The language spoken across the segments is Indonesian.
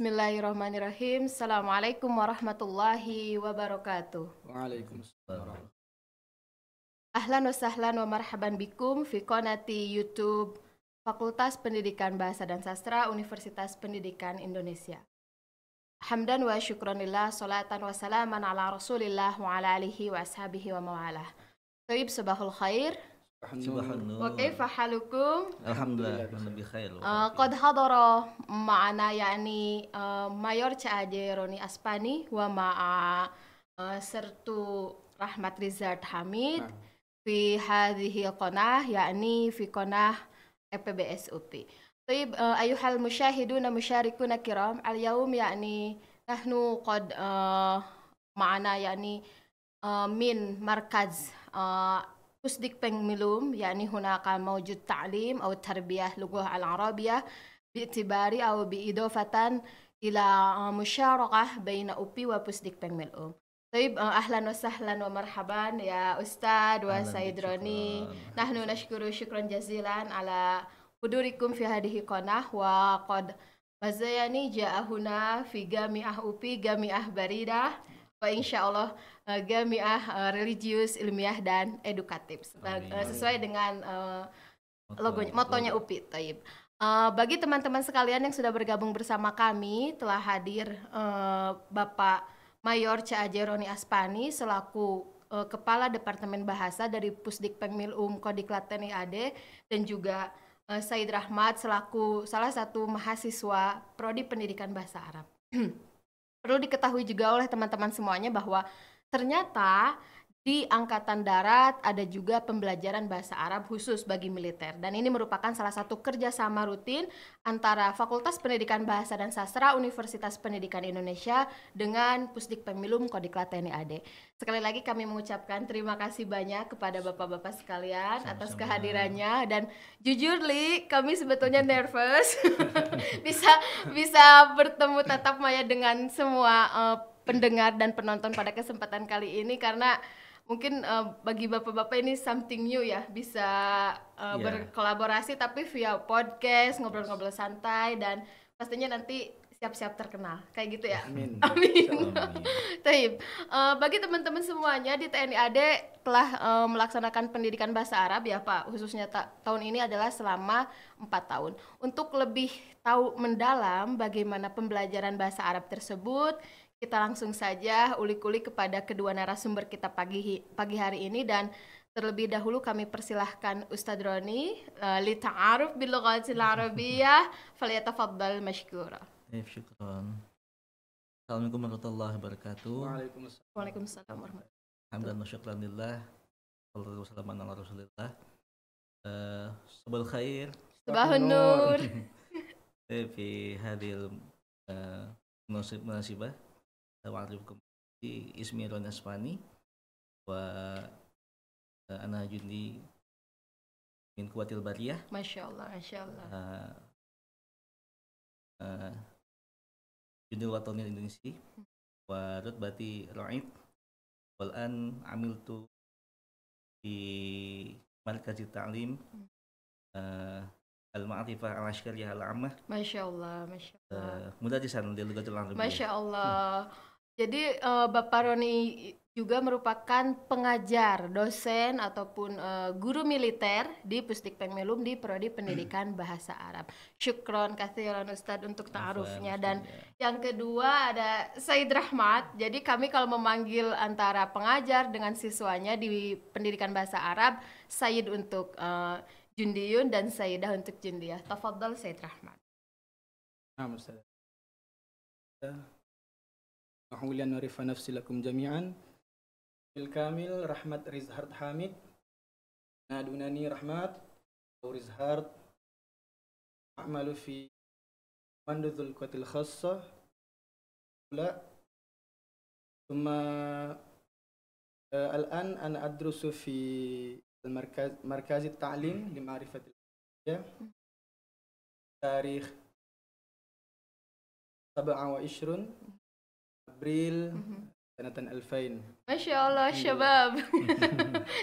Bismillahirrahmanirrahim. Assalamualaikum warahmatullahi wabarakatuh. Waalaikumsalam. Ahlan wa sahlan wa marhaban bikum fi qanati YouTube Fakultas Pendidikan Bahasa dan Sastra Universitas Pendidikan Indonesia. Hamdan wa syukranillah, salatan wa salaman ala rasulillah wa ala alihi wa ashabihi wa mawalah. Taib sabahul khair. Wa kaifa halukum? Alhamdulillah, lebih khair. Qad hadara ma'ana yani Mayor C.A.J. Roni Aspani wa ma'a sertu Rahmat Rizard Hamid fi hadhihi qanah yani fi qanah FPBS UPI. طيب أيها المشاهدون مشاركون الكرام اليوم يعني نحن قد معنا يعني من مركز pusdik Pengmilum يعني هناك موجود تعليم أو التربية اللغة العربية باعتبار أو بإضافة إلى مشاركة بين أوبي وبusdik Pengmilum. طيب أهلا وسهلا ومرحبا يا أستاذ وسيد روني. نحن نشكر شكرا جزيلا على حضوركم في هذه القناة وقد مزياني جاء هنا في جامعة أوبي جامعة بريدة وإن شاء الله jamiah religius, ilmiah dan edukatif sesuai dengan motonya UPI. Taib. Bagi teman-teman sekalian yang sudah bergabung bersama kami, telah hadir Bapak Mayor C.A.J. Roni Aspani selaku Kepala Departemen Bahasa dari Pusdik Pengmilum Kodiklat TNI AD dan juga Said Rahmat selaku salah satu mahasiswa Prodi Pendidikan Bahasa Arab. Perlu diketahui juga oleh teman-teman semuanya bahwa ternyata di Angkatan Darat ada juga pembelajaran bahasa Arab khusus bagi militer. Dan ini merupakan salah satu kerjasama rutin antara Fakultas Pendidikan Bahasa dan Sastra Universitas Pendidikan Indonesia dengan Pusdik Pengmilum Kodiklat TNI AD. Sekali lagi kami mengucapkan terima kasih banyak kepada bapak-bapak sekalian atas kehadirannya. Dan jujur Li, kami sebetulnya nervous bisa bertemu tatap maya dengan semua pendengar dan penonton pada kesempatan kali ini, karena mungkin bagi bapak-bapak ini something new ya, bisa berkolaborasi tapi via podcast, ngobrol-ngobrol santai, dan pastinya nanti siap-siap terkenal kayak gitu ya. Amin. Amin. Taib. Bagi teman-teman semuanya di TNI AD telah melaksanakan pendidikan bahasa Arab ya Pak, khususnya tahun ini adalah selama 4 tahun. Untuk lebih tahu mendalam bagaimana pembelajaran bahasa Arab tersebut, kita langsung saja ulik-ulik kepada kedua narasumber kita pagi hari ini, dan terlebih dahulu kami persilahkan Ustadz Roni li ta'aruf bil lughatil arabiyyah falyatafaddal mashkura. Syukran. Assalamualaikum warahmatullahi wabarakatuh. Waalaikumsalam warahmatullahi wabarakatuh. Hamdan wa syukran lillah. Sallallahu wasallaman ala rasulillah. Sabal khair. Sabahun nur. Fi hadil munasibah. Wa'alaikum ismi Roni Aspani wa ana jundi min kuwatil bariyah. Masya Allah, Masya Allah. Jundi watonil Indonesia wa rutbati ra'id wal an amiltu di markaz ta'lim al-ma'rifah al-askariyah al-ammah. Masya Allah, Masya Allah. Mudarrisan di Lughatul Arabiyyah. Masya Allah. Jadi Bapak Roni juga merupakan pengajar, dosen ataupun guru militer di Pusdik Pengmilum di Prodi Pendidikan Bahasa Arab. Syukron katsiran Ustadz untuk ta'arufnya. Dan yang kedua ada Said Rahmat. Jadi kami kalau memanggil antara pengajar dengan siswanya di Pendidikan Bahasa Arab, Said untuk Jundiyun dan Sayyidah untuk Jundiyah. Tafadhal Said Rahmat. نعم أستاذ. أحاول أن أعرف نفسي لكم جميعا. بالكامل رحمة رزهارد حامد. نادونني رحمة أو رزهارد. أعمل في منذ القوات الخاصة. لا. ثم الآن أنا أدرس في مركز التعليم لمعرفة العربية. تاريخ 27 أبريل سنة 2000. ما شاء الله شباب.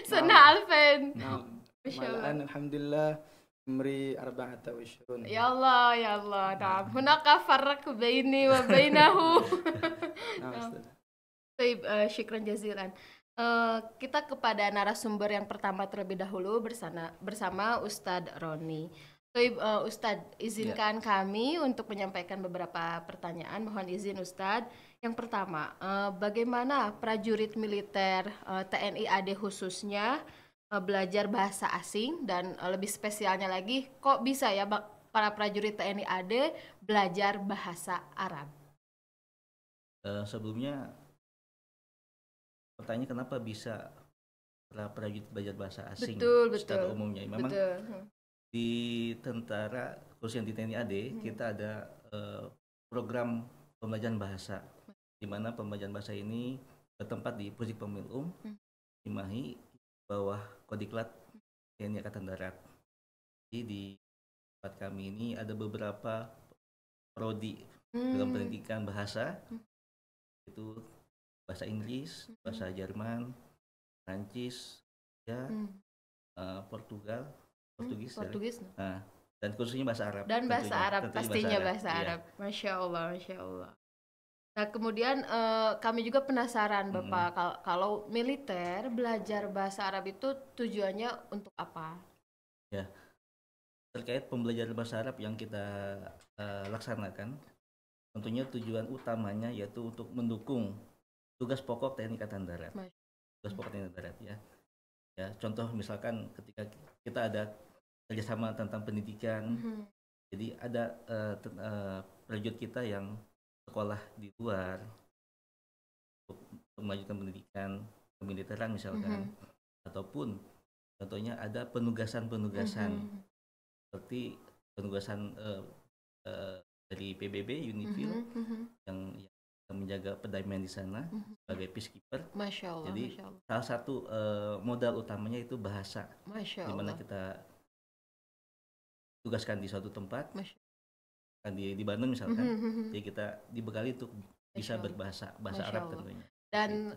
سنة 2000. نعم. ما شاء الله. الآن الحمد لله عمري 24. Ya Allah, ya Allah. Nah, hunaka farq baini wa bainahu. نعم أستاذ. Baik, syukran jazilan. Kita kepada narasumber yang pertama terlebih dahulu bersama Ustadz Roni. Baik, Ustadz, izinkan kami untuk menyampaikan beberapa pertanyaan. Mohon izin Ustadz. Yang pertama, bagaimana prajurit militer TNI AD khususnya belajar bahasa asing, dan lebih spesialnya lagi, kok bisa ya para prajurit TNI AD belajar bahasa Arab? Sebelumnya pertanyaan kenapa bisa para prajurit belajar bahasa asing secara umumnya. Memang di tentara khususnya di TNI AD kita ada program pembelajaran bahasa, di mana pembelajaran bahasa ini bertempat di Pusdik Pemilum Cimahi bawah Kodiklat TNI Angkatan Darat. Jadi di tempat kami ini ada beberapa prodi dalam pendidikan bahasa, itu bahasa Inggris, bahasa Jerman, Prancis, ya, Portugis, nah, dan khususnya bahasa Arab. Dan bahasa Arab, pastinya bahasa iya. Arab. Masya Allah, Masya Allah. Nah, kemudian kami juga penasaran Bapak, kalau militer belajar bahasa Arab itu tujuannya untuk apa? Ya, terkait pembelajaran bahasa Arab yang kita laksanakan, tentunya tujuan utamanya yaitu untuk mendukung tugas pokok TNI Angkatan Darat. Tugas pokok TNI Angkatan Darat, ya. Ya, contoh misalkan ketika kita ada kerjasama tentang pendidikan, jadi ada prajurit kita yang sekolah di luar untuk melanjutkan pendidikan kemiliteran misalkan, ataupun contohnya ada penugasan seperti penugasan dari PBB Unifil yang menjaga perdamaian di sana sebagai peacekeeper. Masya Allah. Jadi Masya Allah. salah satu modal utamanya itu bahasa, di mana kita tugaskan di suatu tempat, kan di Bandung misalkan, jadi kita dibekali untuk bisa berbahasa Arab tentunya. Dan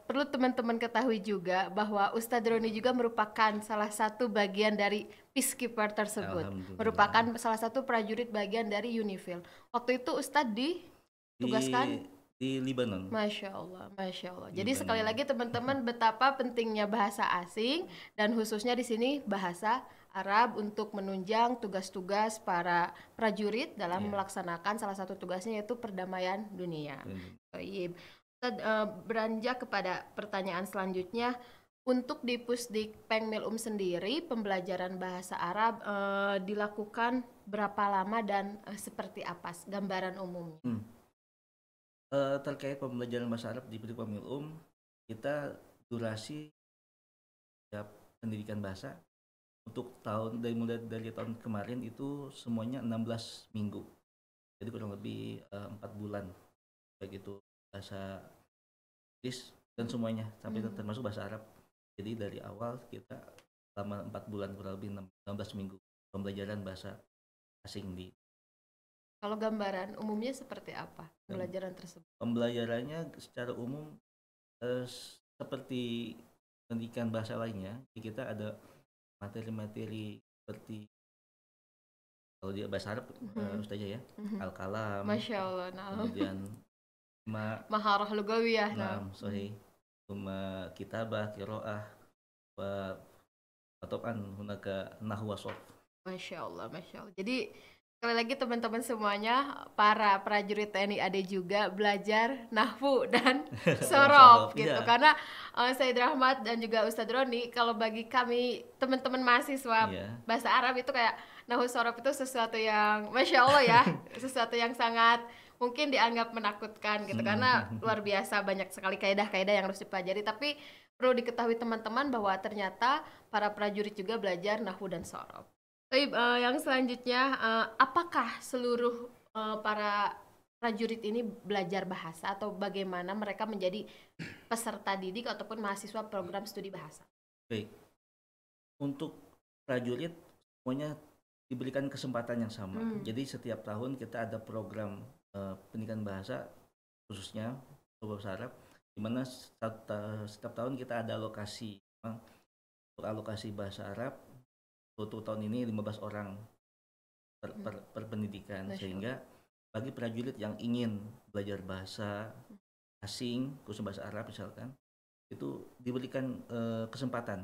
perlu teman-teman ketahui juga bahwa Ustadz Roni juga merupakan salah satu bagian dari peacekeeper tersebut, merupakan salah satu prajurit bagian dari Unifil. Waktu itu Ustadz ditugaskan di Lebanon. Masya Allah, Masya Allah. Jadi sekali lagi teman-teman, betapa pentingnya bahasa asing dan khususnya di sini bahasa Arab untuk menunjang tugas-tugas para prajurit dalam melaksanakan salah satu tugasnya yaitu perdamaian dunia. Baik. Beranjak kepada pertanyaan selanjutnya, untuk di Pusdik Pengmilum sendiri pembelajaran bahasa Arab dilakukan berapa lama dan seperti apa gambaran umumnya? Terkait pembelajaran bahasa Arab di Pusdik Pemilum, kita durasi pendidikan bahasa untuk mulai dari tahun kemarin itu semuanya 16 minggu, jadi kurang lebih 4 bulan, begitu bahasa Inggris dan semuanya sampai termasuk bahasa Arab. Jadi dari awal kita selama 4 bulan kurang lebih 16 minggu pembelajaran bahasa asing di. Kalau gambaran umumnya seperti apa pembelajaran tersebut? Pembelajarannya secara umum seperti pendidikan bahasa lainnya. Kita ada materi-materi seperti kalau di bahasa Arab Ustazah ya, al-kalam, Masya Allah, kemudian maharah lugawiyah, sahih, kitabah, qiraah, atau hunaka nahwu wa sharf. Masya Allah, Masya Allah. Jadi sekali lagi teman-teman semuanya, para prajurit TNI AD juga belajar nahwu dan sorof gitu. Karena Said Rahmat dan juga Ustadz Roni, kalau bagi kami teman-teman mahasiswa bahasa Arab itu kayak nahwu sorof itu sesuatu yang Masya Allah ya, sesuatu yang sangat mungkin dianggap menakutkan gitu, karena luar biasa banyak sekali kaidah-kaidah yang harus dipelajari. Tapi perlu diketahui teman-teman bahwa ternyata para prajurit juga belajar nahwu dan sorof. Yang selanjutnya, apakah seluruh para prajurit ini belajar bahasa atau bagaimana mereka menjadi peserta didik ataupun mahasiswa program studi bahasa? Baik, untuk prajurit semuanya diberikan kesempatan yang sama. Jadi setiap tahun kita ada program pendidikan bahasa khususnya bahasa Arab, di mana setiap tahun kita ada alokasi untuk alokasi bahasa Arab untuk tahun ini 15 orang per pendidikan, sehingga bagi prajurit yang ingin belajar bahasa asing, khusus bahasa Arab misalkan, itu diberikan kesempatan,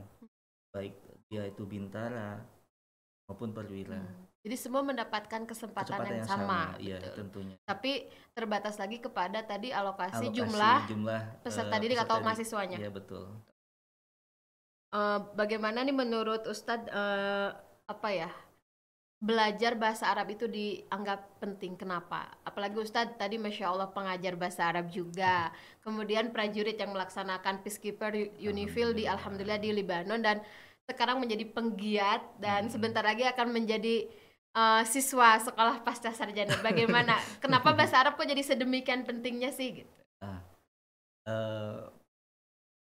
baik dia itu bintara maupun perwira. Jadi semua mendapatkan kesempatan yang sama, iya, betul. tentunya. Tapi terbatas lagi kepada tadi alokasi jumlah peserta didik atau mahasiswanya. Iya, betul. Bagaimana nih menurut Ustadz belajar bahasa Arab itu dianggap penting? Kenapa? Apalagi Ustadz tadi Masya Allah pengajar bahasa Arab juga, kemudian prajurit yang melaksanakan peacekeeper UNIFIL di Alhamdulillah di Libanon, dan sekarang menjadi penggiat dan sebentar lagi akan menjadi siswa sekolah pasca sarjana. Bagaimana? Kenapa bahasa Arab kok jadi sedemikian pentingnya sih gitu?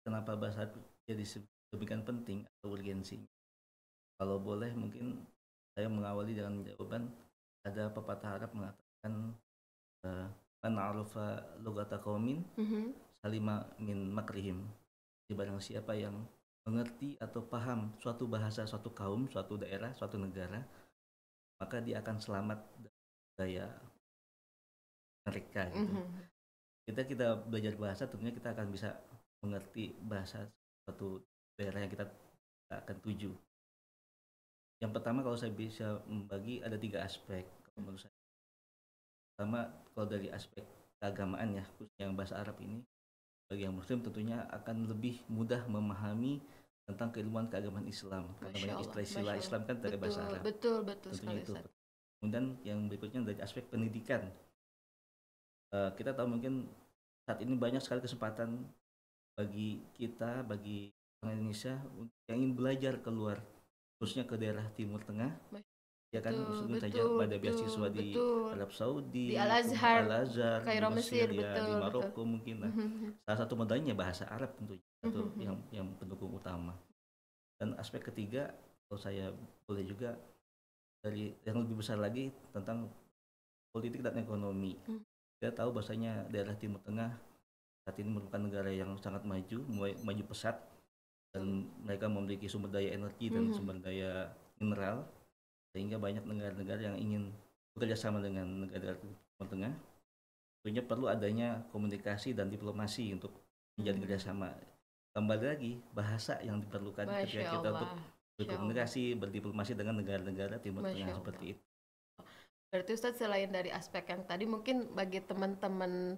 Kenapa bahasa Arab jadi sedemikian penting atau urgensi? Kalau boleh mungkin saya mengawali dengan jawaban, ada pepatah Arab mengatakan man arafa lugata qaumin salima min makrihim. Barang siapa yang mengerti atau paham suatu bahasa suatu kaum, suatu daerah, suatu negara, maka dia akan selamat dari daya mereka gitu. Kita belajar bahasa, tentunya kita akan bisa mengerti bahasa suatu daerah yang kita akan tuju. Yang pertama, kalau saya bisa membagi, ada 3 aspek menurut saya. Pertama, kalau dari aspek keagamaan ya, khususnya yang bahasa Arab ini, bagi yang muslim tentunya akan lebih mudah memahami tentang keilmuan keagamaan Islam, karena banyak istilah Islam kan dari bahasa Arab. Betul tentunya sekali, itu. Kemudian yang berikutnya dari aspek pendidikan. Kita tahu mungkin saat ini banyak sekali kesempatan bagi kita, bagi orang Indonesia yang ingin belajar keluar, khususnya ke daerah Timur Tengah. Ya kan, sebelum saja pada beasiswa di Arab Saudi, di Al-Azhar, di Mesir, di Maroko mungkin. Salah satu modalnya bahasa Arab tentunya, itu yang pendukung utama. Dan aspek ketiga, kalau saya boleh juga, dari yang lebih besar lagi tentang politik dan ekonomi. Kita tahu bahasanya daerah Timur Tengah saat ini merupakan negara yang sangat maju pesat, dan mereka memiliki sumber daya energi dan sumber daya mineral, sehingga banyak negara-negara yang ingin bekerja sama dengan negara Timur Tengah. Tentunya perlu adanya komunikasi dan diplomasi untuk menjalin kerjasama. Kembali lagi, bahasa yang diperlukan ketika kita untuk berkomunikasi, berdiplomasi dengan negara-negara Timur Tengah seperti itu. Berarti Ustadz, selain dari aspek yang tadi, mungkin bagi teman-teman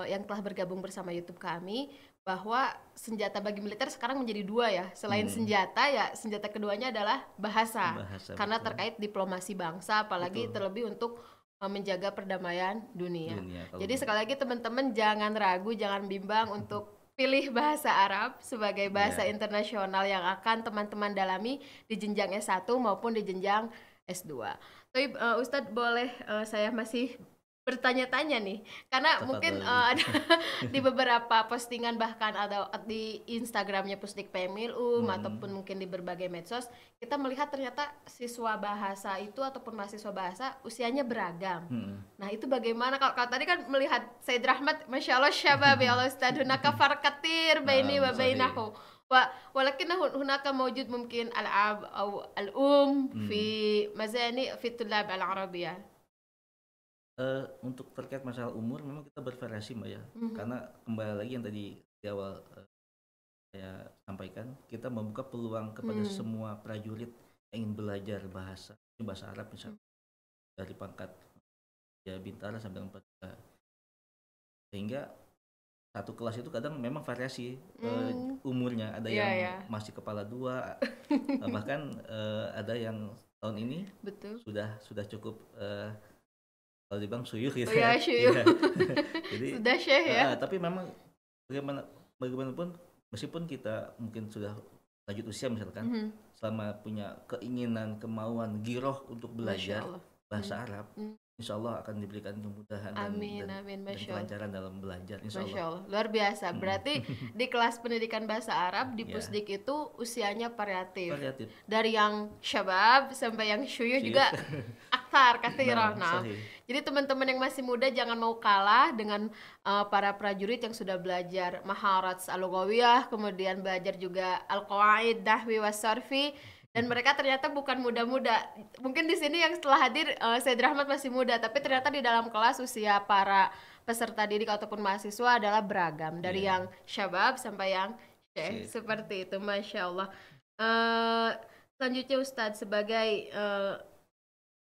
yang telah bergabung bersama YouTube kami, bahwa senjata bagi militer sekarang menjadi 2 ya. Selain senjata, ya senjata keduanya adalah bahasa karena betul. Terkait diplomasi bangsa, apalagi terlebih untuk menjaga perdamaian dunia. Jadi sekali lagi teman-teman jangan ragu, jangan bimbang untuk pilih bahasa Arab sebagai bahasa internasional yang akan teman-teman dalami di jenjang S1 maupun di jenjang S2. Tapi Ustadz, boleh saya masih bertanya-tanya nih, karena mungkin ada di beberapa postingan, bahkan ada di Instagramnya Pusdik PMIL ataupun mungkin di berbagai medsos, kita melihat ternyata siswa bahasa itu ataupun mahasiswa bahasa usianya beragam. Nah itu bagaimana? Kalau tadi kan melihat Said Rahmat, Masya Allah syabab ya Allah Ustadz, hunaka farq katsir baini wa bainahu. ولكن هناك موجود ممكن ألعاب أو في مزاني في الطلاب العربية. Untuk terkait masalah umur memang kita bervariasi Mbak ya, karena kembali lagi yang tadi di awal saya sampaikan, kita membuka peluang kepada semua prajurit yang ingin belajar bahasa Arab misalnya, dari pangkat ya bintara sampai dengan perwira, sehingga satu kelas itu kadang memang variasi umurnya, ada yang masih kepala 2, bahkan ada yang tahun ini sudah cukup kalau dibilang suyuh gitu ya. Jadi sudah syekh ya. Tapi memang bagaimanapun, meskipun kita mungkin sudah lanjut usia misalkan, selama punya keinginan, kemauan, giroh untuk belajar bahasa Arab, insya Allah akan diberikan kemudahan dan kelancaran dalam belajar, insya Allah. Luar biasa. Berarti di kelas pendidikan bahasa Arab di Pusdik itu usianya variatif. Dari yang syabab sampai yang syuyuh juga aktar katsirah. Nah, jadi teman-teman yang masih muda jangan mau kalah dengan para prajurit yang sudah belajar maharat al-lughawiyah, kemudian belajar juga al-qawaid nahwi was sarfi, Dan mereka ternyata bukan muda-muda. Mungkin di sini yang setelah hadir Said Rahmat masih muda, tapi ternyata di dalam kelas usia para peserta didik ataupun mahasiswa adalah beragam, dari yang syabab sampai yang syekh. Seperti itu, Masya Allah. Selanjutnya Ustadz, sebagai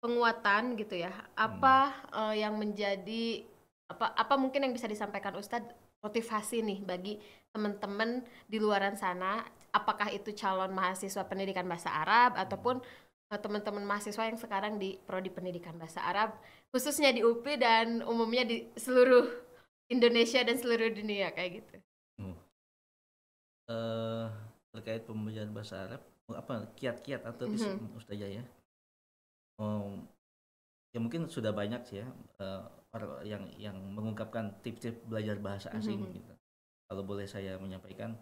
penguatan gitu ya, apa yang menjadi apa mungkin yang bisa disampaikan Ustadz motivasi nih bagi teman-teman di luaran sana, apakah itu calon mahasiswa pendidikan bahasa Arab ataupun teman-teman mahasiswa yang sekarang di prodi pendidikan bahasa Arab, khususnya di UPI dan umumnya di seluruh Indonesia dan seluruh dunia kayak gitu. Terkait pembelajaran bahasa Arab, apa kiat-kiat atau Ustazah ya? Ya mungkin sudah banyak sih ya orang yang mengungkapkan tips-tips belajar bahasa asing gitu. Kalau boleh saya menyampaikan,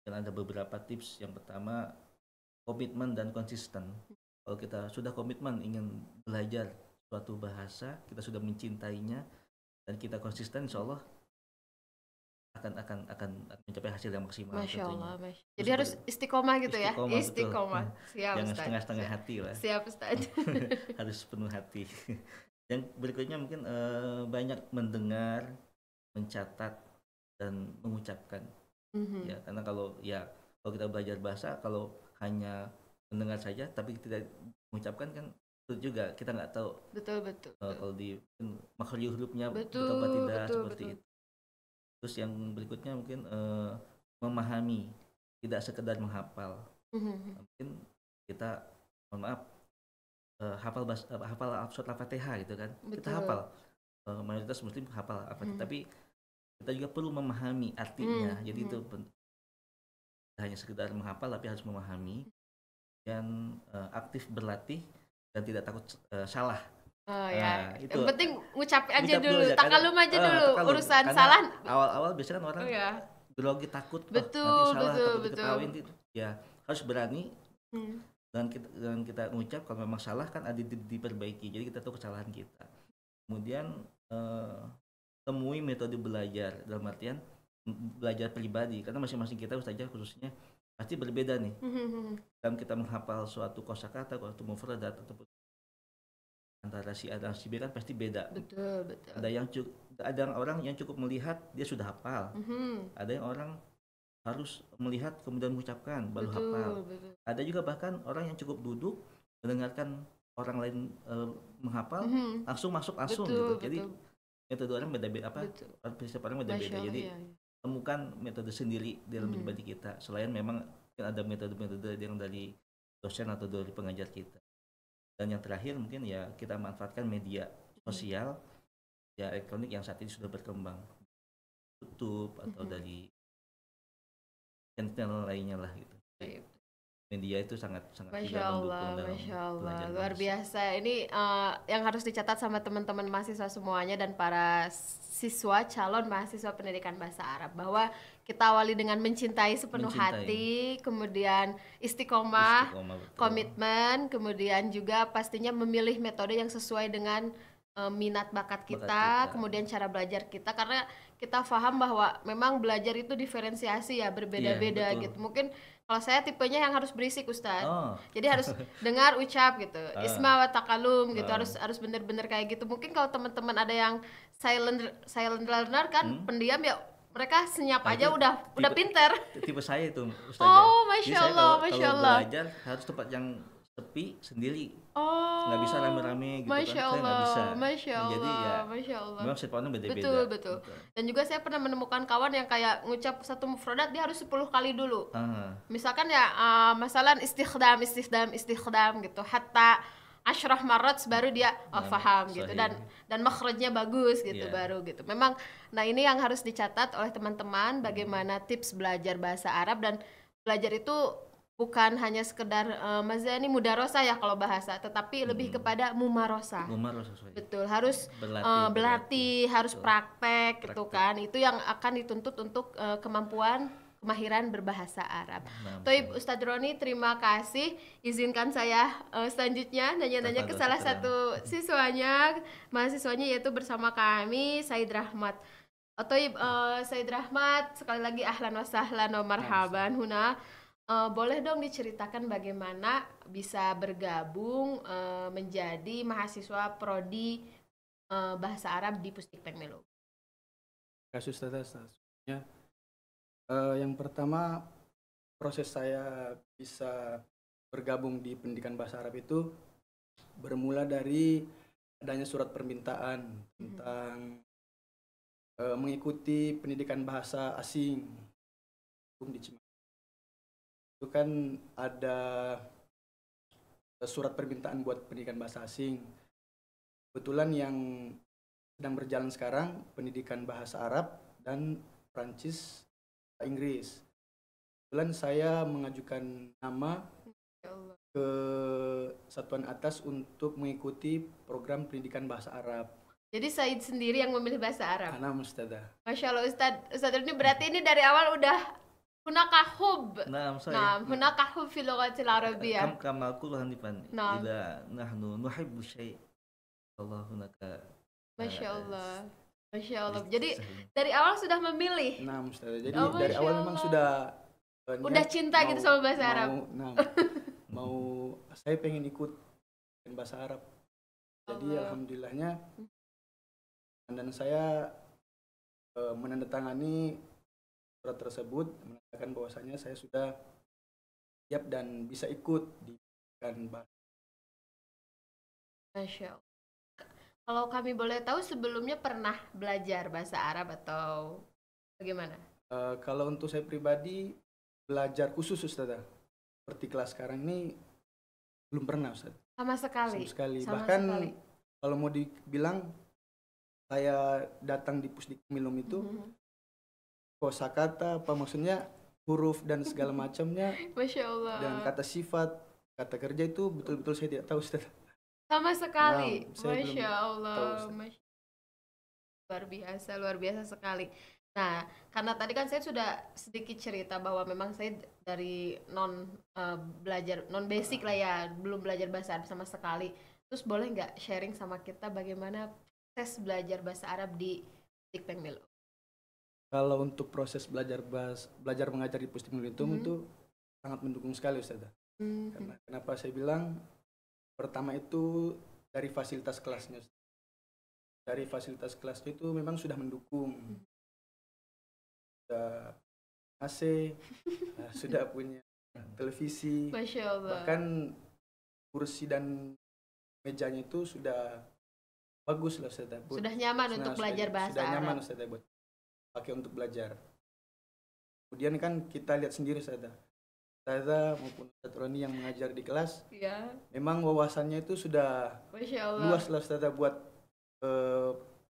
dan ada beberapa tips. Yang pertama, komitmen dan konsisten. Kalau kita sudah komitmen ingin belajar suatu bahasa, kita sudah mencintainya dan kita konsisten, insya Allah akan mencapai hasil yang maksimal. Masya Allah, Masya. Jadi harus istiqomah gitu ya? Istiqomah. Siap, jangan Ustaz. setengah-setengah hati lah. Siap, Ustaz. Harus penuh hati. Yang berikutnya mungkin banyak mendengar, mencatat, dan mengucapkan. Ya, karena kalau kita belajar bahasa, kalau hanya mendengar saja tapi tidak mengucapkan kan itu juga kita nggak tahu. Betul. Kalau di makhraj hurufnya betul apa tidak seperti itu. Terus yang berikutnya mungkin memahami, tidak sekedar menghafal. Mungkin kita, mohon maaf, hafal surat Al-Fatihah gitu kan. Betul. Kita hafal, mayoritas muslim hafal Al-Fatihah, tapi kita juga perlu memahami artinya. Jadi itu hanya sekedar menghafal tapi harus memahami dan aktif berlatih dan tidak takut salah. Ya. Itu yang penting ngucap aja dulu, takalum aja dulu. Urusan karena salah awal-awal biasanya kan orang grogi, takut nanti salah, takut diketawain. Ya harus berani dan kita ngucap kalau memang salah kan ada diperbaiki. Jadi kita tahu kesalahan kita. Kemudian temui metode belajar dalam artian belajar pribadi, karena masing-masing kita Ustazah khususnya pasti berbeda nih. Dalam kita menghafal suatu kosakata, suatu mufradat ataupun antara si A dan si B kan pasti beda. Betul. Ada orang yang cukup melihat dia sudah hafal. Ada yang orang harus melihat kemudian mengucapkan baru hafal. Ada juga bahkan orang yang cukup duduk mendengarkan orang lain menghafal langsung masuk gitu. Jadi metode orang beda-beda, prinsip orang beda-beda. Jadi temukan metode sendiri dalam pribadi kita. Selain memang ada metode-metode yang dari dosen atau dari pengajar kita. Dan yang terakhir mungkin ya kita manfaatkan media sosial ya elektronik yang saat ini sudah berkembang, YouTube atau dari channel lainnya lah gitu. Media itu sangat Masya Allah, luar biasa. Ini yang harus dicatat sama teman-teman mahasiswa semuanya dan para siswa calon mahasiswa pendidikan bahasa Arab, bahwa kita awali dengan mencintai sepenuh hati, kemudian istiqomah, komitmen, kemudian juga pastinya memilih metode yang sesuai dengan minat bakat kita, kemudian cara belajar kita, karena kita paham bahwa memang belajar itu diferensiasi ya, berbeda-beda gitu. Mungkin kalau saya tipenya yang harus berisik Ustadz, jadi harus dengar ucap gitu, isma wa takalum gitu, harus bener-bener kayak gitu. Mungkin kalau teman-teman ada yang silent learner kan, pendiam ya, mereka senyap aja udah pinter. Tipe saya itu Ustazah. Oh, Masya Allah. Kalau belajar harus tempat yang sepi sendiri. Nggak bisa rame-rame gitu. Masya kan. Allah. Saya nggak bisa. Masya Allah. Jadi ya Masya Allah. memang setiap orang beda-beda. Betul. Gitu. Dan juga saya pernah menemukan kawan yang kayak ngucap satu mufradat dia harus 10 kali dulu. Misalkan ya masalah istikhdam gitu. Hatta asyrah marat baru dia paham gitu, dan makhrajnya bagus gitu, baru gitu. Memang nah ini yang harus dicatat oleh teman-teman, bagaimana tips belajar bahasa Arab. Dan belajar itu bukan hanya sekedar mazani mudarosah ya kalau bahasa, tetapi lebih kepada mumarosah. Betul, harus berlatih, harus praktek gitu kan. Itu yang akan dituntut untuk kemahiran berbahasa Arab. Toib Ustadz Roni, terima kasih. Izinkan saya selanjutnya nanya-nanya ke salah satu mahasiswanya yaitu bersama kami Said Rahmat. Toib Said Rahmat, sekali lagi ahlan wa sahlan wa marhaban huna. boleh dong diceritakan bagaimana bisa bergabung menjadi mahasiswa prodi bahasa Arab di Pusdik Teknologi. Kasus ya. Yang pertama, proses saya bisa bergabung di pendidikan bahasa Arab itu bermula dari adanya surat permintaan tentang mengikuti pendidikan bahasa asing di Cimahi. Itu kan ada surat permintaan buat pendidikan bahasa asing. Kebetulan yang sedang berjalan sekarang pendidikan bahasa Arab dan Prancis, Inggris. Kebetulan saya mengajukan nama ke satuan atas untuk mengikuti program pendidikan bahasa Arab. Jadi Said sendiri yang memilih bahasa Arab. Nah, Ustadzah. Masya Allah Ustadz ini berarti ini dari awal udah hunaka hub. Hunaka hub fi lughatil arabiyyah. Kama qulna hanifan. Idza nahnu nuhibbu syai' Allah hunaka. Masya Allah. Masya Allah. Jadi dari awal sudah memilih. Nah, Ustadzah. Jadi dari awal memang sudah cinta gitu sama bahasa Arab. Mau saya pengen ikut bahasa Arab. Jadi alhamdulillahnya dan saya menandatangani surat tersebut menandakan bahwasanya saya sudah siap dan bisa ikut di bahasa. Masya Allah. Kalau kami boleh tahu sebelumnya pernah belajar bahasa Arab atau bagaimana? Kalau untuk saya pribadi belajar khusus Ustazah seperti kelas sekarang ini belum pernah Ustaz. Sama sekali. Bahkan kalau mau dibilang saya datang di Pusdik Milum itu kosakata apa maksudnya huruf dan segala macamnya. Masya Allah. Dan kata sifat, kata kerja itu betul-betul saya tidak tahu Ustaz. Sama sekali. Nah, Masya Allah. Luar biasa sekali. Nah, karena tadi kan saya sudah sedikit cerita bahwa memang saya dari belajar non basic lah ya, belum belajar bahasa Arab sama sekali. Terus boleh nggak sharing sama kita bagaimana proses belajar bahasa Arab di Pusdik Milum? Kalau untuk proses belajar mengajar di Pusdik Milum itu sangat mendukung sekali Ustazah. Karena kenapa saya bilang pertama itu dari fasilitas kelasnya. Dari fasilitas kelasnya itu memang sudah mendukung. Sudah AC, sudah punya televisi, Masya Allah. bahkan kursi dan mejanya itu sudah bagus lah Ustazah. Sudah nyaman untuk belajar bahasa Arab. Sudah nyaman Arab. Ustazah buat pakai untuk belajar. Kemudian kan kita lihat sendiri Ustazah maupun Ustaz Roni yang mengajar di kelas, memang wawasannya itu sudah luas lah Ustazah buat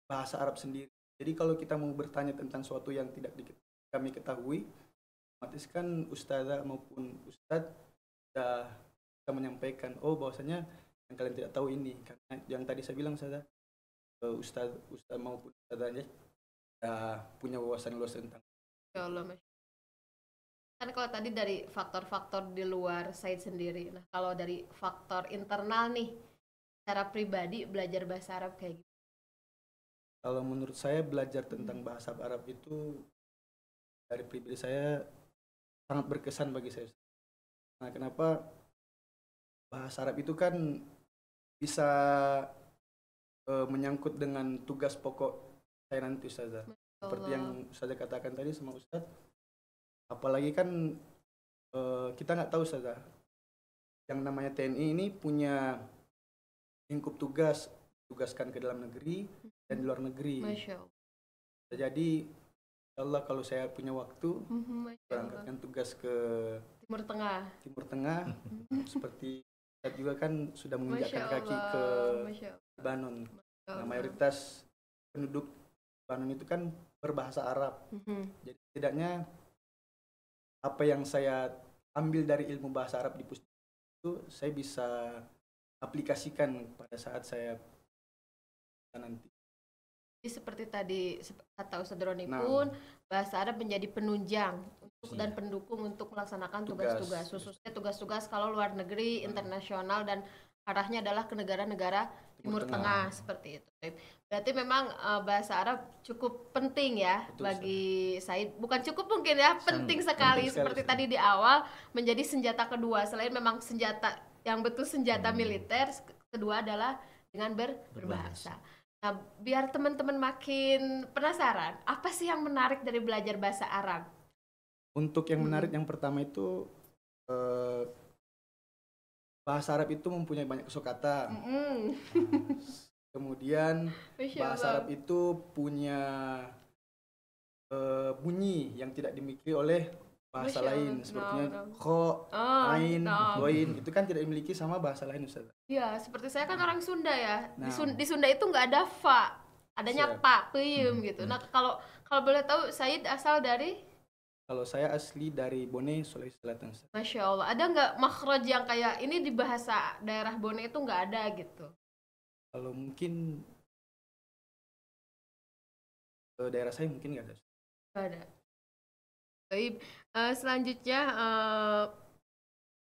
bahasa Arab sendiri. Jadi kalau kita mau bertanya tentang sesuatu yang tidak kami ketahui, otomatis kan ustazah maupun ustadz sudah bisa menyampaikan, bahwasanya yang kalian tidak tahu ini. Karena yang tadi saya bilang ustazah maupun ustazahnya punya wawasan luas tentang. Ya Allah, kan kalau tadi dari faktor-faktor di luar Said sendiri, nah kalau dari faktor internal nih, secara pribadi belajar bahasa Arab kayak gitu. Kalau menurut saya belajar tentang bahasa Arab itu dari pribadi saya sangat berkesan bagi saya. Nah, kenapa? Bahasa Arab itu kan bisa menyangkut dengan tugas pokok saya nanti Ustazah. Seperti yang Ustazah katakan tadi sama Ustaz. Apalagi kan kita nggak tahu Ustazah. Yang namanya TNI ini punya lingkup tugaskan ke dalam negeri dan di luar negeri. Masya Allah. Jadi Allah kalau saya punya waktu berangkatkan tugas ke Timur Tengah seperti saya juga kan sudah menginjakkan kaki ke Lebanon. Nah, mayoritas penduduk Lebanon itu kan berbahasa Arab. Jadi setidaknya apa yang saya ambil dari ilmu bahasa Arab di Pusdik itu saya bisa aplikasikan pada saat saya nanti. Jadi seperti tadi kata Ustadz Roni pun bahasa Arab menjadi penunjang dan pendukung untuk melaksanakan tugas-tugas, khususnya tugas-tugas kalau luar negeri, internasional dan arahnya adalah ke negara-negara Timur Tengah seperti itu. Berarti memang bahasa Arab cukup penting ya. Betul, bagi Said. Bukan cukup mungkin ya, penting sekali seperti tadi di awal menjadi senjata kedua. Selain memang senjata yang betul senjata militer, kedua adalah dengan berbahasa. Nah, biar teman-teman makin penasaran, apa sih yang menarik dari belajar bahasa Arab? Untuk yang menarik yang pertama itu bahasa Arab itu mempunyai banyak kosakata. Kemudian bahasa Arab itu punya bunyi yang tidak dimiliki oleh bahasa lain, sepertinya kho, ain, goin, itu kan tidak dimiliki sama bahasa lain, Ustaz. Iya, seperti saya kan orang Sunda ya. Di Sunda itu nggak ada fa, adanya pa, peyem gitu. Nah, kalau boleh tahu, Said asal dari? Kalau saya asli dari Bone, Sulawesi Selatan. Masya Allah. Ada nggak makhraj yang kayak ini di bahasa daerah Bone itu nggak ada gitu? Kalau mungkin daerah saya mungkin nggak ada. Nggak ada. Baik. Selanjutnya,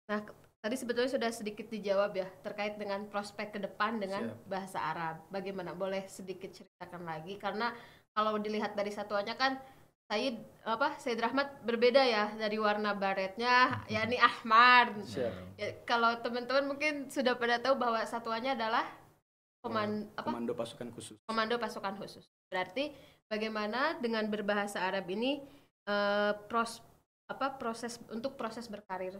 nah tadi sebetulnya sudah sedikit dijawab ya terkait dengan prospek ke depan dengan bahasa Arab. Bagaimana? Boleh sedikit ceritakan lagi? Karena kalau dilihat dari satuannya kan Said Rahmat berbeda ya dari warna baretnya, yakni ahmar. Ya, kalau teman-teman mungkin sudah pada tahu bahwa satuannya adalah komando pasukan khusus. Komando pasukan khusus. Berarti bagaimana dengan berbahasa Arab ini proses berkarir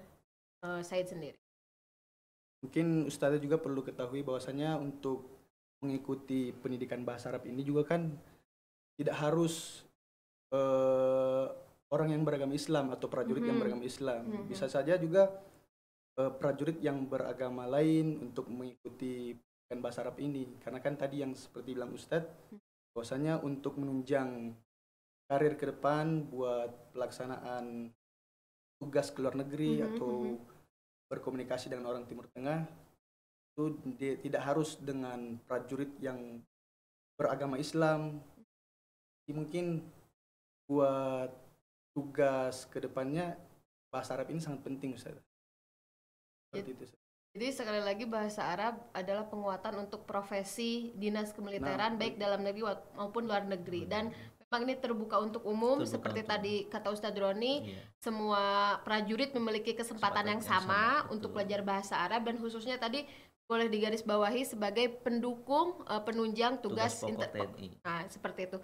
Said sendiri? Mungkin Ustazah juga perlu ketahui bahwasanya untuk mengikuti pendidikan bahasa Arab ini juga kan tidak harus orang yang beragama Islam atau prajurit yang beragama Islam. Bisa saja juga prajurit yang beragama lain untuk mengikuti pendidikan bahasa Arab ini. Karena kan tadi yang seperti bilang Ustadz, bahwasanya untuk menunjang karir ke depan buat pelaksanaan tugas ke luar negeri atau berkomunikasi dengan orang Timur Tengah, itu tidak harus dengan prajurit yang beragama Islam. Jadi mungkin buat tugas ke depannya bahasa Arab ini sangat penting, Ustaz. Seperti itu. Jadi sekali lagi bahasa Arab adalah penguatan untuk profesi dinas kemiliteran baik dalam negeri maupun luar negeri, dan memang ini terbuka untuk umum seperti tadi kata Ustadz Roni, semua prajurit memiliki kesempatan yang sama untuk belajar bahasa Arab, dan khususnya tadi boleh digarisbawahi sebagai pendukung penunjang tugas TNI. Nah, seperti itu.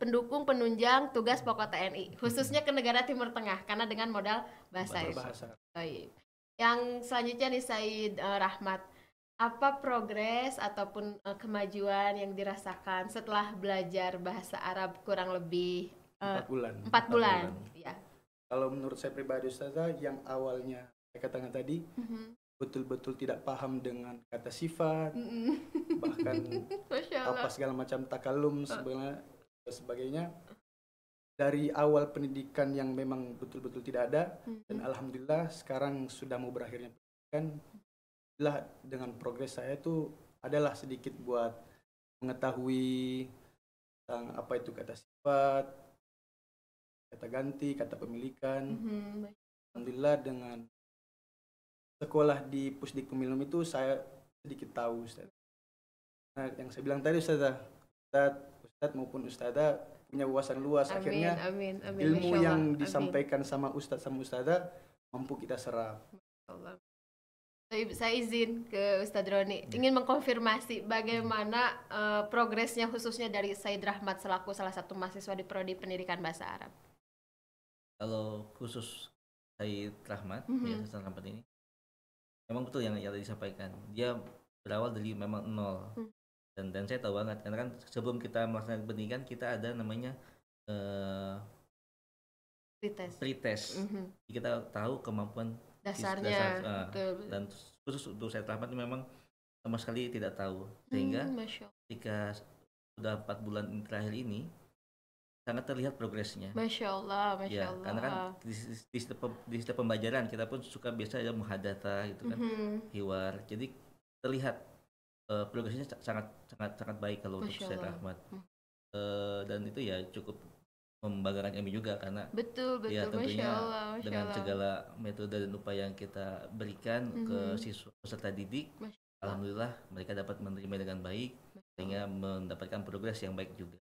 Pendukung penunjang tugas pokok TNI, khususnya ke negara Timur Tengah karena dengan modal bahasa. Baik. Yang selanjutnya nih Said Rahmat, apa progres ataupun kemajuan yang dirasakan setelah belajar bahasa Arab kurang lebih 4 bulan. 4 bulan. Ya. Kalau menurut saya pribadi Ustazah, yang awalnya saya katakan tadi betul-betul tidak paham dengan kata sifat, bahkan apa segala macam takalum sebagainya, dari awal pendidikan yang memang betul-betul tidak ada, dan alhamdulillah sekarang sudah mau berakhirnya pendidikan, dengan progres saya itu adalah sedikit buat mengetahui tentang apa itu kata sifat, kata ganti, kata pemilikan. Alhamdulillah dengan sekolah di Pusdik Pemilum itu saya sedikit tahu, Ustaz. Nah, yang saya bilang tadi Ustaz maupun Ustazah punya wawasan luas. Akhirnya ilmu yang disampaikan sama Ustaz sama Ustazah mampu kita serap. Saya izin ke Ustadz Roni, ingin mengkonfirmasi bagaimana progresnya khususnya dari Said Rahmat selaku salah satu mahasiswa di Prodi Pendidikan Bahasa Arab. Kalau khusus Said Rahmat, Said Rahmat ini memang betul yang disampaikan. Dia berawal dari memang nol. Dan saya tahu banget karena kan sebelum kita melaksanakan pendidikan kita ada namanya pretest. Kita tahu kemampuan dasarnya dan khusus untuk Said Rahmat ini memang sama sekali tidak tahu, sehingga ketika sudah 4 bulan terakhir ini sangat terlihat progresnya. Masya Allah. Karena kan di setiap pembelajaran kita pun suka biasa ya muhadatsa gitu kan, hiwar. Jadi terlihat progresnya sangat baik kalau untuk Said Rahmat. Dan itu ya cukup membanggakan kami juga karena betul ya tentunya Masya Allah, Masya dengan Allah. segala metode dan upaya yang kita berikan ke siswa peserta didik, alhamdulillah mereka dapat menerima dengan baik sehingga mendapatkan progres yang baik juga.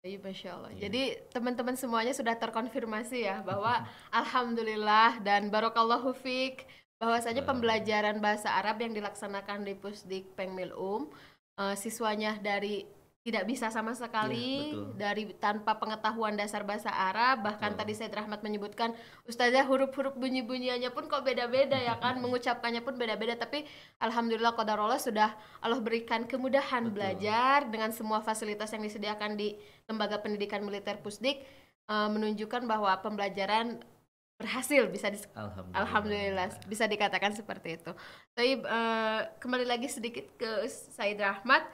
Iya, Masya Allah. Jadi teman-teman semuanya sudah terkonfirmasi ya bahwa alhamdulillah dan barokallahu fiik bahwasanya pembelajaran bahasa Arab yang dilaksanakan di Pusdik Pengmil siswanya dari tidak bisa sama sekali, dari tanpa pengetahuan dasar bahasa Arab, bahkan tadi Said Rahmat menyebutkan Ustazah huruf-huruf bunyi-bunyiannya pun kok beda-beda ya kan, mengucapkannya pun beda-beda, tapi alhamdulillah qadarullah sudah Allah berikan kemudahan belajar dengan semua fasilitas yang disediakan di Lembaga Pendidikan Militer Pusdik, menunjukkan bahwa pembelajaran berhasil, bisa alhamdulillah bisa dikatakan seperti itu. Tapi kembali lagi sedikit ke Said Rahmat,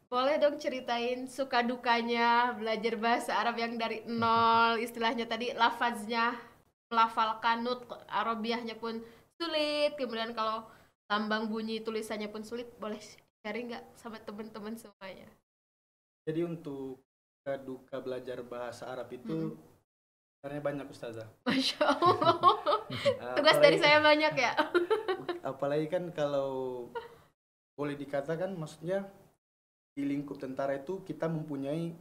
boleh dong ceritain suka dukanya belajar bahasa Arab yang dari nol, istilahnya tadi lafaznya, melafalkan nutq Arabiahnya pun sulit, kemudian kalau lambang bunyi tulisannya pun sulit, boleh sharing nggak sama teman-teman semuanya? Jadi untuk duka belajar bahasa Arab itu sebenarnya banyak Ustazah. Masya Allah. Tugas dari saya banyak ya. Apalagi kan kalau boleh dikatakan, maksudnya di lingkup tentara itu kita mempunyai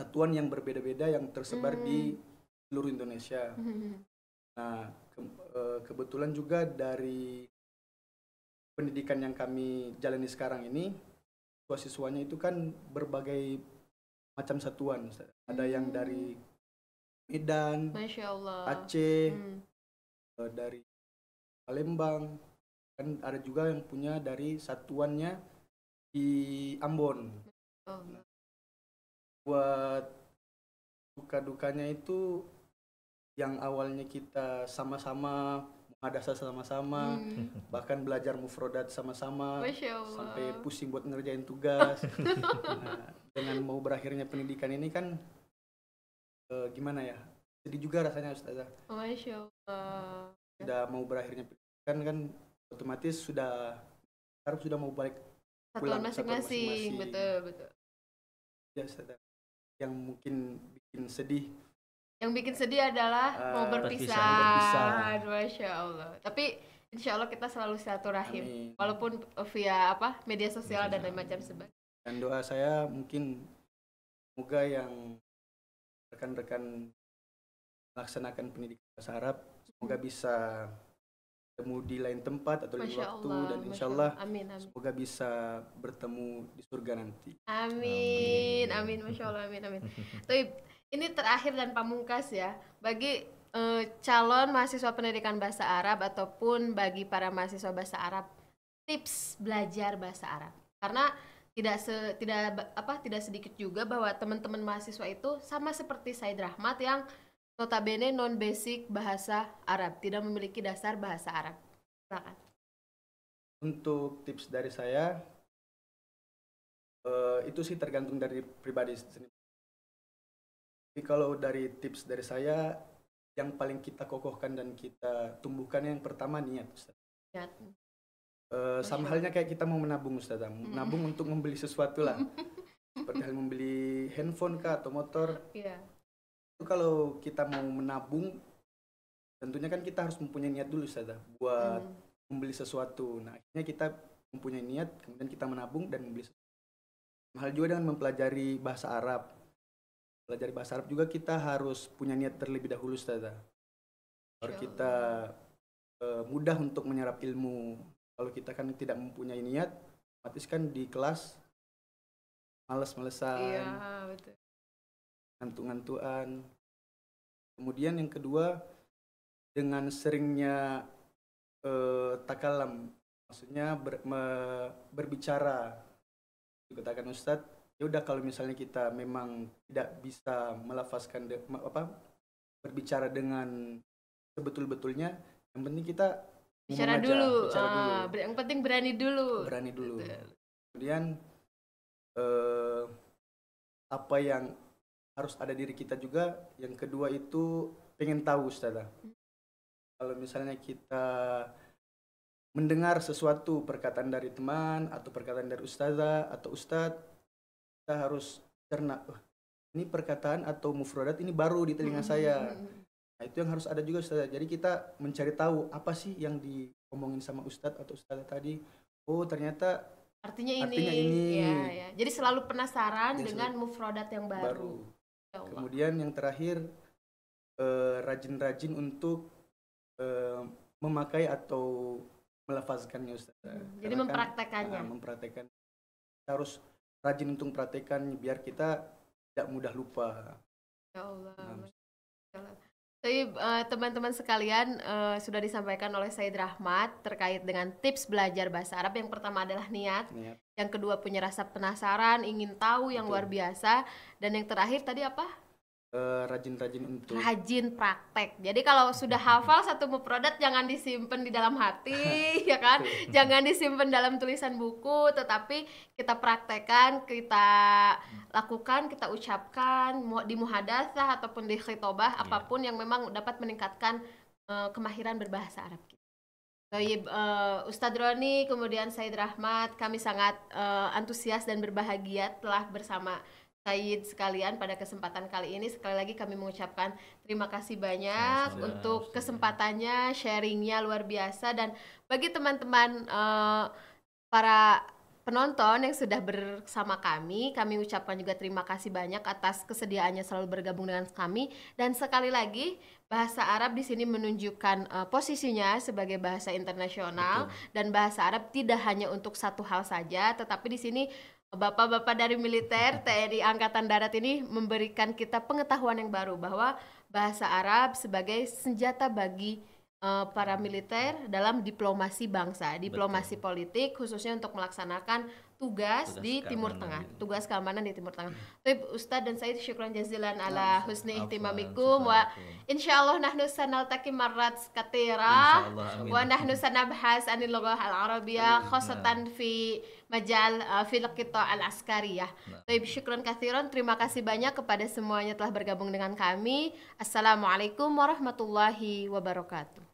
satuan yang berbeda-beda yang tersebar di seluruh Indonesia. Nah, kebetulan juga dari pendidikan yang kami jalani sekarang ini, siswa-siswanya itu kan berbagai macam satuan. Ada yang dari Medan, Masya Allah. Aceh, dari Palembang, kan ada juga yang punya dari satuannya di Ambon. Buat duka-dukanya itu yang awalnya kita sama-sama muhadasah sama-sama, bahkan belajar mufrodat sama-sama, sampai pusing buat ngerjain tugas. Nah, dengan mau berakhirnya pendidikan ini kan gimana ya, sedih juga rasanya Ustazah. Masya Allah. Sudah mau berakhirnya pendidikan kan otomatis sudah mau balik satuan masing-masing. Betul. Ya, Ustazah. Yang mungkin bikin sedih. Yang bikin sedih adalah mau berpisah. Masya Allah. Tapi insya Allah kita selalu silaturahim, walaupun via media sosial dan lain macam sebagainya. Dan doa saya mungkin semoga yang rekan-rekan melaksanakan pendidikan bahasa Arab semoga bisa bertemu di lain tempat atau lain waktu, dan insya Allah semoga bisa bertemu di surga nanti. Amin. Masya Allah, amin. Tapi ini terakhir dan pamungkas ya, bagi calon mahasiswa pendidikan bahasa Arab ataupun bagi para mahasiswa bahasa Arab, tips belajar bahasa Arab, karena tidak sedikit juga bahwa teman-teman mahasiswa itu sama seperti Said Rahmat yang notabene non basic bahasa Arab, tidak memiliki dasar bahasa Arab. Silakan. Untuk tips dari saya itu sih tergantung dari pribadi sendiri. Tapi kalau dari tips dari saya, yang paling kita kokohkan dan kita tumbuhkan yang pertama niat, Ustaz. Sama halnya kayak kita mau menabung, Ustaz. Menabung untuk membeli sesuatu lah. Seperti hal membeli handphone kah atau motor. Itu kalau kita mau menabung, tentunya kan kita harus mempunyai niat dulu, Ustaz, buat membeli sesuatu. Nah, akhirnya kita mempunyai niat, kemudian kita menabung dan membeli sesuatu. Hal juga dengan mempelajari bahasa Arab. Belajar bahasa Arab juga kita harus punya niat terlebih dahulu, Ustaz. Baru kita mudah untuk menyerap ilmu. Kalau kita kan tidak mempunyai niat, otomatis kan di kelas males-malesan. Iya, betul. Ngantuk-ngantuan. Kemudian yang kedua, dengan seringnya takalam, maksudnya berbicara. Dikatakan Ustadz, ya udah kalau misalnya kita memang tidak bisa melafazkan berbicara dengan sebetul-betulnya, yang penting kita bicara dulu. Yang penting berani dulu. Kemudian apa yang harus ada diri kita juga. Yang kedua itu pengen tahu, Ustazah. Kalau misalnya kita mendengar sesuatu perkataan dari teman atau perkataan dari ustazah atau ustadz, kita harus cerna, ini perkataan atau mufradat ini baru di telinga saya. Nah, itu yang harus ada juga Ustazah. Jadi kita mencari tahu apa sih yang diomongin sama Ustadz atau Ustazah tadi. Oh, ternyata artinya ini. Ya. Jadi selalu penasaran dengan mufradat yang baru. Ya Allah. Kemudian yang terakhir rajin-rajin untuk memakai atau melafazkannya Ustazah. Jadi mempraktekannya. Mempraktekkan. Kita harus rajin untuk mempraktekkan biar kita tidak mudah lupa. Ya Allah. Tapi teman-teman sekalian sudah disampaikan oleh Said Rahmat terkait dengan tips belajar bahasa Arab. Yang pertama adalah niat. Yang kedua punya rasa penasaran, ingin tahu yang luar biasa. Dan yang terakhir tadi apa? Rajin-rajin untuk rajin praktek. Jadi kalau sudah hafal satu mufradat jangan disimpan di dalam hati, ya kan? Jangan disimpan dalam tulisan buku, tetapi kita praktekkan, kita lakukan, kita ucapkan di muhadatsah ataupun di khitobah, apapun yang memang dapat meningkatkan kemahiran berbahasa Arab kita. Baik, Ustadz Roni, kemudian Said Rahmat, kami sangat antusias dan berbahagia telah bersama Said sekalian pada kesempatan kali ini. Sekali lagi kami mengucapkan terima kasih banyak untuk kesempatannya, sharingnya luar biasa. Dan bagi teman-teman para penonton yang sudah bersama kami ucapkan juga terima kasih banyak atas kesediaannya selalu bergabung dengan kami. Dan sekali lagi bahasa Arab di sini menunjukkan posisinya sebagai bahasa internasional. Dan bahasa Arab tidak hanya untuk satu hal saja, tetapi di sini bapak-bapak dari militer TNI Angkatan Darat ini memberikan kita pengetahuan yang baru bahwa bahasa Arab sebagai senjata bagi para militer dalam diplomasi bangsa, diplomasi politik, khususnya untuk melaksanakan tugas di Timur Tengah, tugas keamanan di Timur Tengah. Baik, Ustadz dan Said, syukran jazilan ala husni ihtimamikum wa insyaallah nahnu sanaltaqi marrat katira wa nahnu sanabhas anil lughah al-arabiyyah khasatan fi majal fil qita' al-askariyah. Baik, syukran katsiran, terima kasih banyak kepada semuanya telah bergabung dengan kami. Assalamualaikum warahmatullahi wabarakatuh.